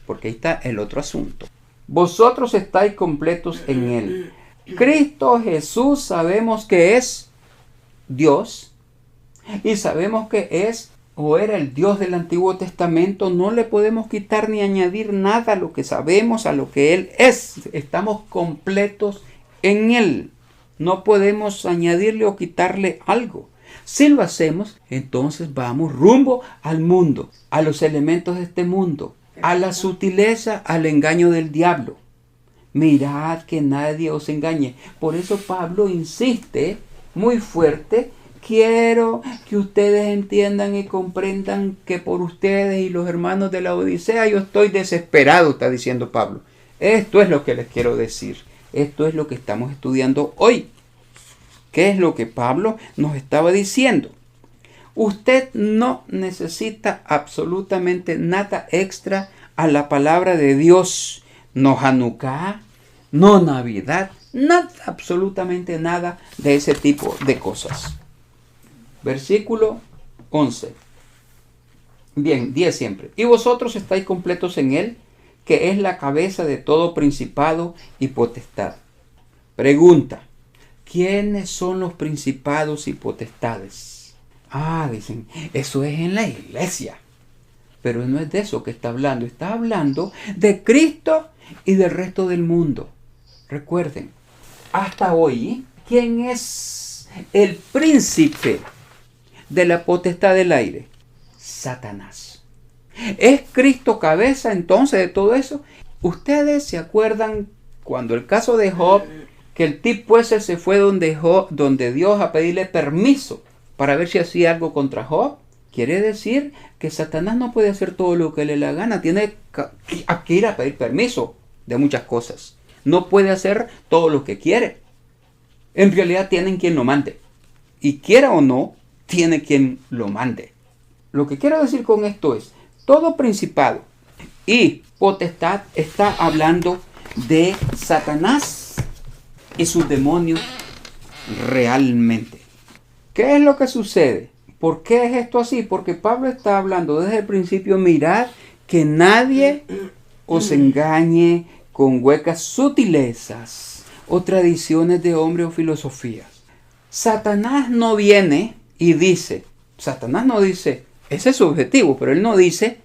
Porque ahí está el otro asunto. Vosotros estáis completos en Él. Cristo Jesús sabemos que es Dios. Y sabemos que es o era el Dios del Antiguo Testamento. No le podemos quitar ni añadir nada a lo que sabemos, a lo que Él es. Estamos completos en Él. No podemos añadirle o quitarle algo. Si lo hacemos, entonces vamos rumbo al mundo, a los elementos de este mundo, a la sutileza, al engaño del diablo. Mirad que nadie os engañe. Por eso Pablo insiste muy fuerte. Quiero que ustedes entiendan y comprendan que por ustedes y los hermanos de la Odisea yo estoy desesperado, está diciendo Pablo. Esto es lo que les quiero decir. Esto es lo que estamos estudiando hoy. ¿Qué es lo que Pablo nos estaba diciendo? Usted no necesita absolutamente nada extra a la palabra de Dios. No Hanukkah, no Navidad, nada, absolutamente nada de ese tipo de cosas. Versículo 11. Bien, 10 siempre. Y vosotros estáis completos en Él, que es la cabeza de todo principado y potestad. Pregunta. ¿Quiénes son los principados y potestades? Dicen, eso es en la iglesia. Pero no es de eso que está hablando. Está hablando de Cristo y del resto del mundo. Recuerden, hasta hoy, ¿quién es el príncipe de la potestad del aire? Satanás. ¿Es Cristo cabeza entonces de todo eso? ¿Ustedes se acuerdan cuando el caso de Job, que el tipo ese se fue donde Dios a pedirle permiso para ver si hacía algo contra Job? Quiere decir que Satanás no puede hacer todo lo que le da la gana. Tiene que ir a pedir permiso de muchas cosas. No puede hacer todo lo que quiere. En realidad tienen quien lo mande. Y quiera o no, tiene quien lo mande. Lo que quiero decir con esto es, todo principado y potestad está hablando de Satanás y sus demonios realmente. ¿Qué es lo que sucede? ¿Por qué es esto así? Porque Pablo está hablando desde el principio, mirad que nadie os engañe con huecas sutilezas o tradiciones de hombre o filosofías. Satanás no viene y dice, Satanás no dice, ese es su objetivo, pero él no dice,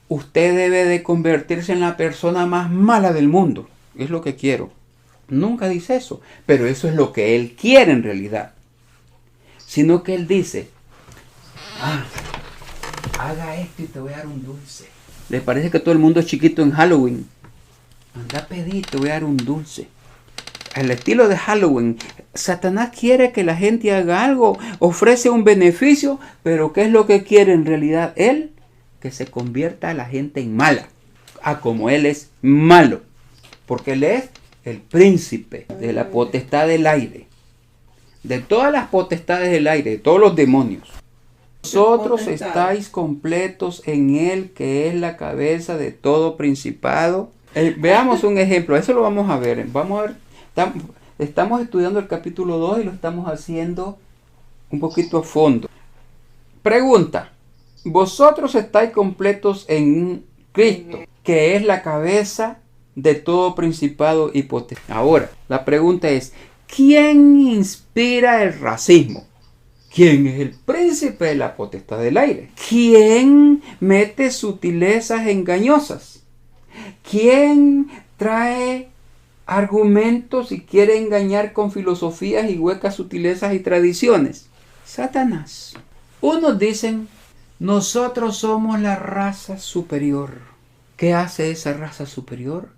usted debe de convertirse en la persona más mala del mundo. Es lo que quiero. Nunca dice eso, pero eso es lo que Él quiere en realidad. Sino que Él dice, haga esto y te voy a dar un dulce. ¿Les parece que todo el mundo es chiquito en Halloween? Anda a pedir, te voy a dar un dulce. Al estilo de Halloween, Satanás quiere que la gente haga algo, ofrece un beneficio, pero ¿qué es lo que quiere en realidad él? Que se convierta a la gente en mala, como él es malo, porque él es el príncipe de la potestad del aire, de todas las potestades del aire, de todos los demonios. Vosotros estáis completos en él, que es la cabeza de todo principado. Veamos un ejemplo, eso lo vamos a ver. Vamos a ver, estamos estudiando el capítulo 2 y lo estamos haciendo un poquito a fondo. Pregunta, vosotros estáis completos en Cristo, que es la cabeza de todo principado y potestad. Ahora, la pregunta es, ¿quién inspira el racismo? ¿Quién es el príncipe de la potestad del aire? ¿Quién mete sutilezas engañosas? ¿Quién trae argumentos y quiere engañar con filosofías y huecas sutilezas y tradiciones? Satanás. Unos dicen, nosotros somos la raza superior. ¿Qué hace esa raza superior?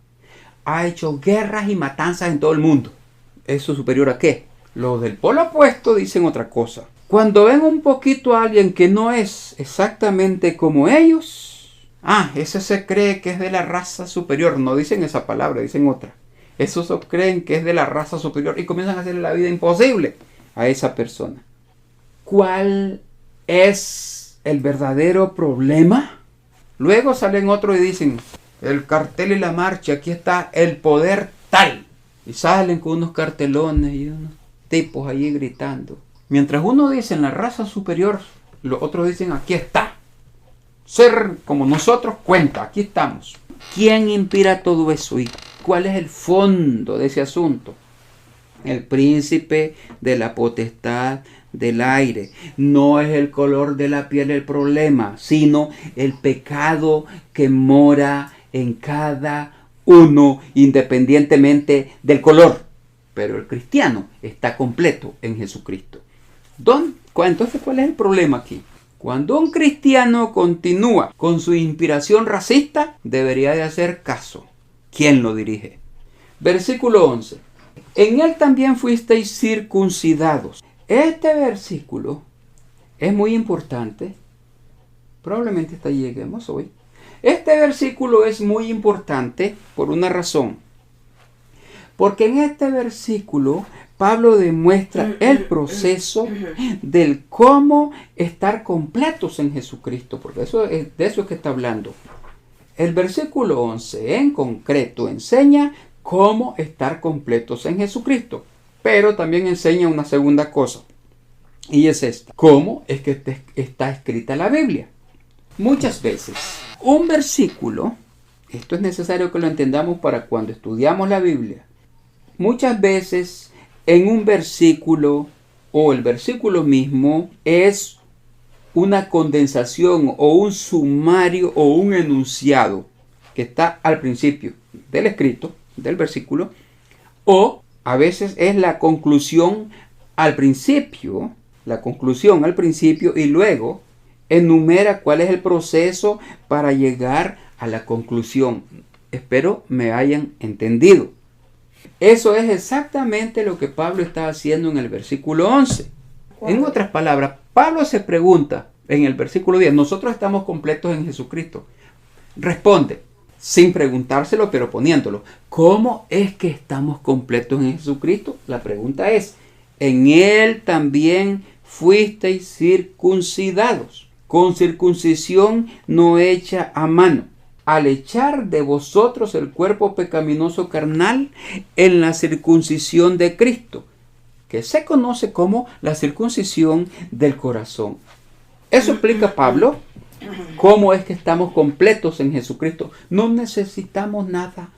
Ha hecho guerras y matanzas en todo el mundo. ¿Eso superior a qué? Los del polo opuesto dicen otra cosa. Cuando ven un poquito a alguien que no es exactamente como ellos, ese se cree que es de la raza superior. No dicen esa palabra, dicen otra. Esos creen que es de la raza superior y comienzan a hacerle la vida imposible a esa persona. ¿Cuál es el verdadero problema? Luego salen otros y dicen, el cartel y la marcha, aquí está el poder tal. Y salen con unos cartelones y unos tipos allí gritando. Mientras uno dice en la raza superior, los otros dicen aquí está. Ser como nosotros cuenta, aquí estamos. ¿Quién inspira todo eso y cuál es el fondo de ese asunto? El príncipe de la potestad del aire. No es el color de la piel el problema, sino el pecado que mora en cada uno independientemente del color. Pero el cristiano está completo en Jesucristo. Entonces, ¿cuál es el problema aquí? Cuando un cristiano continúa con su inspiración racista, debería de hacer caso. ¿Quién lo dirige? Versículo 11. En él también fuisteis circuncidados. Este versículo es muy importante. Probablemente hasta lleguemos hoy. Este versículo es muy importante por una razón. Porque en este versículo Pablo demuestra el proceso del cómo estar completos en Jesucristo, porque de eso es que está hablando. El versículo 11 en concreto enseña cómo estar completos en Jesucristo, pero también enseña una segunda cosa, y es esta: cómo es que está escrita la Biblia. Muchas veces un versículo, esto es necesario que lo entendamos para cuando estudiamos la Biblia, muchas veces en un versículo o el versículo mismo es una condensación o un sumario o un enunciado que está al principio del escrito, del versículo, o a veces es la conclusión al principio y luego enumera cuál es el proceso para llegar a la conclusión. Espero me hayan entendido. Eso es exactamente lo que Pablo está haciendo en el versículo 11. En otras palabras, Pablo se pregunta en el versículo 10, ¿nosotros estamos completos en Jesucristo? Responde, sin preguntárselo, pero poniéndolo, ¿cómo es que estamos completos en Jesucristo? La pregunta es, en él también fuisteis circuncidados, con circuncisión no hecha a mano, al echar de vosotros el cuerpo pecaminoso carnal en la circuncisión de Cristo, que se conoce como la circuncisión del corazón. Eso explica Pablo, cómo es que estamos completos en Jesucristo. No necesitamos nada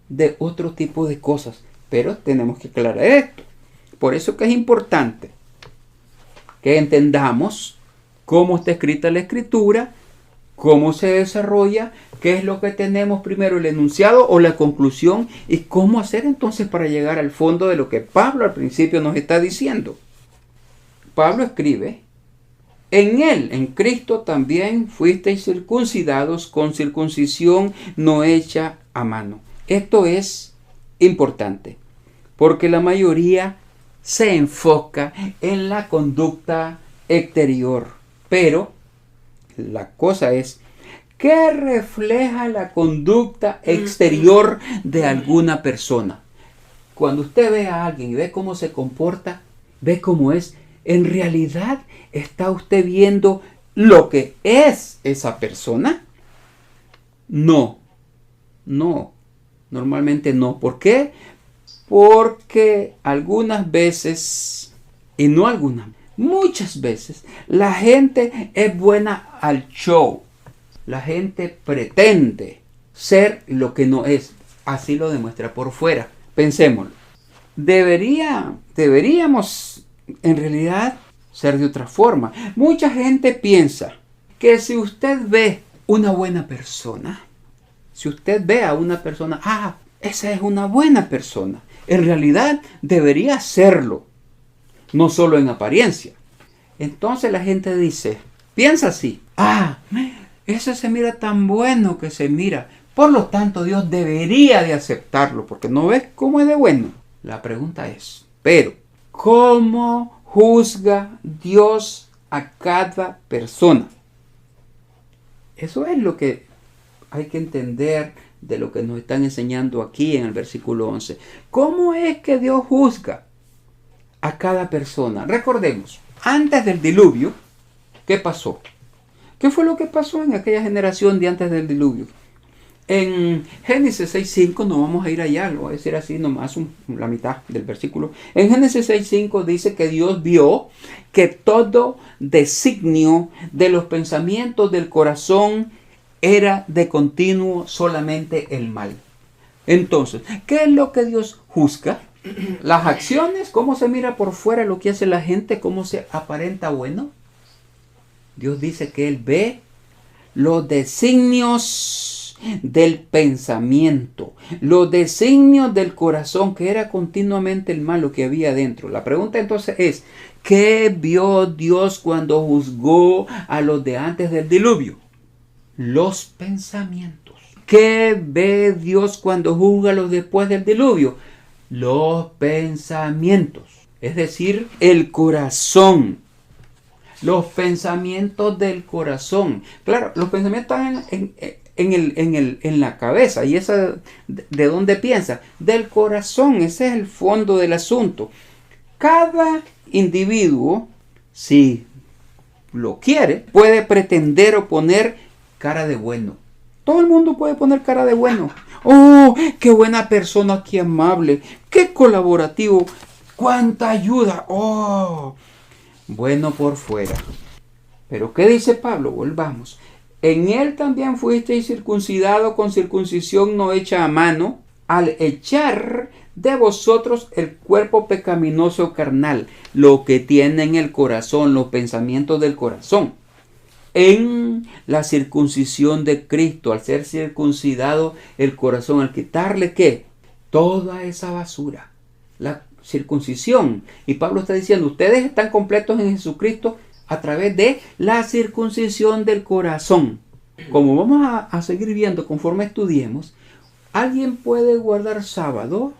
de otro tipo de cosas, pero tenemos que aclarar esto. Por eso que es importante que entendamos cómo está escrita la Escritura, cómo se desarrolla, ¿Qué es lo que tenemos primero, el enunciado o la conclusión? ¿Y cómo hacer entonces para llegar al fondo de lo que Pablo al principio nos está diciendo? Pablo escribe: en él, en Cristo, también fuisteis circuncidados con circuncisión no hecha a mano. Esto es importante, porque la mayoría se enfoca en la conducta exterior. Pero la cosa es, ¿qué refleja la conducta exterior de alguna persona? Cuando usted ve a alguien y ve cómo se comporta, ve cómo es, ¿en realidad está usted viendo lo que es esa persona? No, normalmente no. ¿Por qué? Porque algunas veces, y no algunas, muchas veces, la gente es buena al show. La gente pretende ser lo que no es. Así lo demuestra por fuera. Pensémoslo. Deberíamos en realidad ser de otra forma. Mucha gente piensa que si usted ve una buena persona, si usted ve a una persona, esa es una buena persona, en realidad debería serlo, no solo en apariencia. Entonces la gente piensa así: ese se mira tan bueno que se mira, por lo tanto Dios debería de aceptarlo, porque no ves cómo es de bueno. La pregunta es, pero ¿cómo juzga Dios a cada persona? Eso es lo que hay que entender de lo que nos están enseñando aquí en el versículo 11. ¿Cómo es que Dios juzga a cada persona? Recordemos, antes del diluvio, ¿qué pasó? ¿Qué fue lo que pasó en aquella generación de antes del diluvio? En Génesis 6.5, no vamos a ir allá, lo voy a decir así nomás la mitad del versículo. En Génesis 6.5 dice que Dios vio que todo designio de los pensamientos del corazón era de continuo solamente el mal. Entonces, ¿qué es lo que Dios juzga? Las acciones, cómo se mira por fuera lo que hace la gente, cómo se aparenta bueno. Dios dice que Él ve los designios del pensamiento, los designios del corazón, que era continuamente el mal lo que había dentro. La pregunta entonces es, ¿qué vio Dios cuando juzgó a los de antes del diluvio? Los pensamientos. ¿Qué ve Dios cuando juzga a los después del diluvio? Los pensamientos. Es decir, el corazón. Los pensamientos del corazón. Claro, los pensamientos están en la cabeza. ¿Y esa de dónde piensa? Del corazón. Ese es el fondo del asunto. Cada individuo, si lo quiere, puede pretender o poner cara de bueno. Todo el mundo puede poner cara de bueno. ¡Oh, qué buena persona, qué amable, qué colaborativo, cuánta ayuda! ¡Oh! Bueno por fuera. Pero ¿qué dice Pablo? Volvamos. En él también fuisteis circuncidado con circuncisión no hecha a mano, al echar de vosotros el cuerpo pecaminoso carnal, lo que tiene en el corazón, los pensamientos del corazón. En la circuncisión de Cristo, al ser circuncidado el corazón, al quitarle ¿qué? Toda esa basura. La circuncisión. Y Pablo está diciendo, ustedes están completos en Jesucristo a través de la circuncisión del corazón. Como vamos a seguir viendo conforme estudiemos, alguien puede guardar sábado,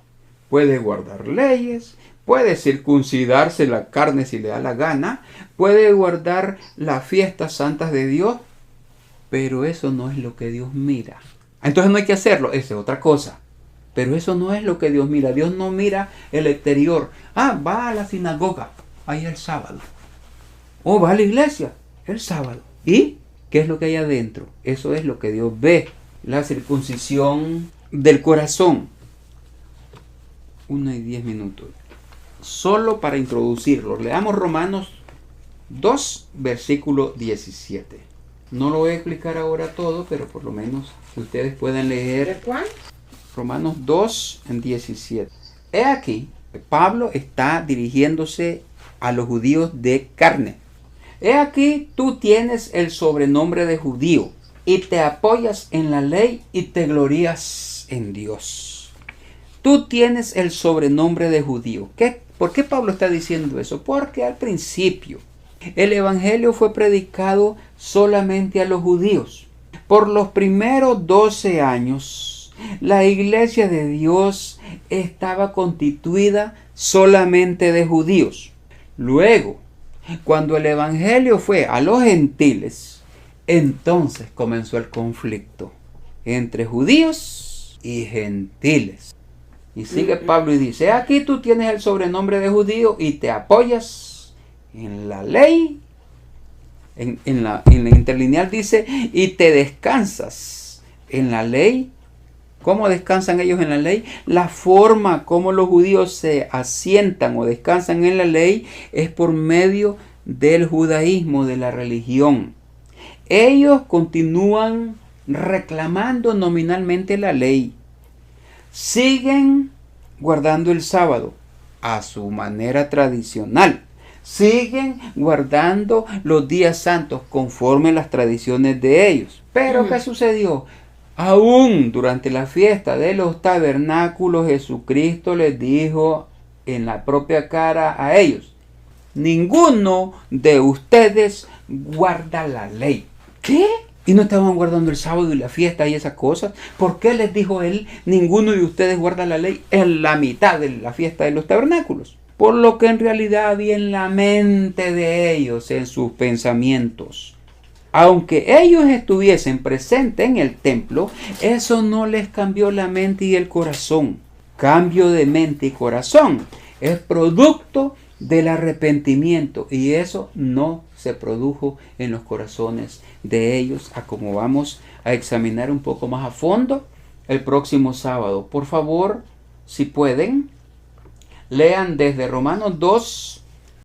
puede guardar leyes, puede circuncidarse la carne si le da la gana, puede guardar las fiestas santas de Dios, pero eso no es lo que Dios mira. Entonces no hay que hacerlo, esa es otra cosa. Pero eso no es lo que Dios mira. Dios no mira el exterior. Va a la sinagoga, ahí el sábado. O va a la iglesia, el sábado. ¿Y qué es lo que hay adentro? Eso es lo que Dios ve. La circuncisión del corazón. 1:10. Solo para introducirlo, leamos Romanos 2, versículo 17. No lo voy a explicar ahora todo, pero por lo menos que ustedes puedan leer. ¿De cuál? Romanos 2, 17. He aquí, Pablo está dirigiéndose a los judíos de carne. He aquí, tú tienes el sobrenombre de judío, y te apoyas en la ley y te glorías en Dios. Tú tienes el sobrenombre de judío. ¿Por qué Pablo está diciendo eso? Porque al principio el evangelio fue predicado solamente a los judíos. Por los primeros 12 años, la iglesia de Dios estaba constituida solamente de judíos. Luego, cuando el evangelio fue a los gentiles, entonces comenzó el conflicto entre judíos y gentiles. Y sigue Pablo y dice, aquí tú tienes el sobrenombre de judío y te apoyas en la ley. En la interlineal dice, y te descansas en la ley. ¿Cómo descansan ellos en la ley? La forma como los judíos se asientan o descansan en la ley es por medio del judaísmo, de la religión. Ellos continúan reclamando nominalmente la ley. Siguen guardando el sábado a su manera tradicional. Siguen guardando los días santos conforme a las tradiciones de ellos. Pero ¿qué sucedió? Aún durante la fiesta de los tabernáculos, Jesucristo les dijo en la propia cara a ellos, ninguno de ustedes guarda la ley. ¿Qué? ¿Y no estaban guardando el sábado y la fiesta y esas cosas? ¿Por qué les dijo él, ninguno de ustedes guarda la ley en la mitad de la fiesta de los tabernáculos? Por lo que en realidad había en la mente de ellos, en sus pensamientos. Aunque ellos estuviesen presentes en el templo, eso no les cambió la mente y el corazón. Cambio de mente y corazón es producto del arrepentimiento y eso no se produjo en los corazones de ellos, a como vamos a examinar un poco más a fondo el próximo sábado. Por favor, si pueden, lean desde Romanos 2,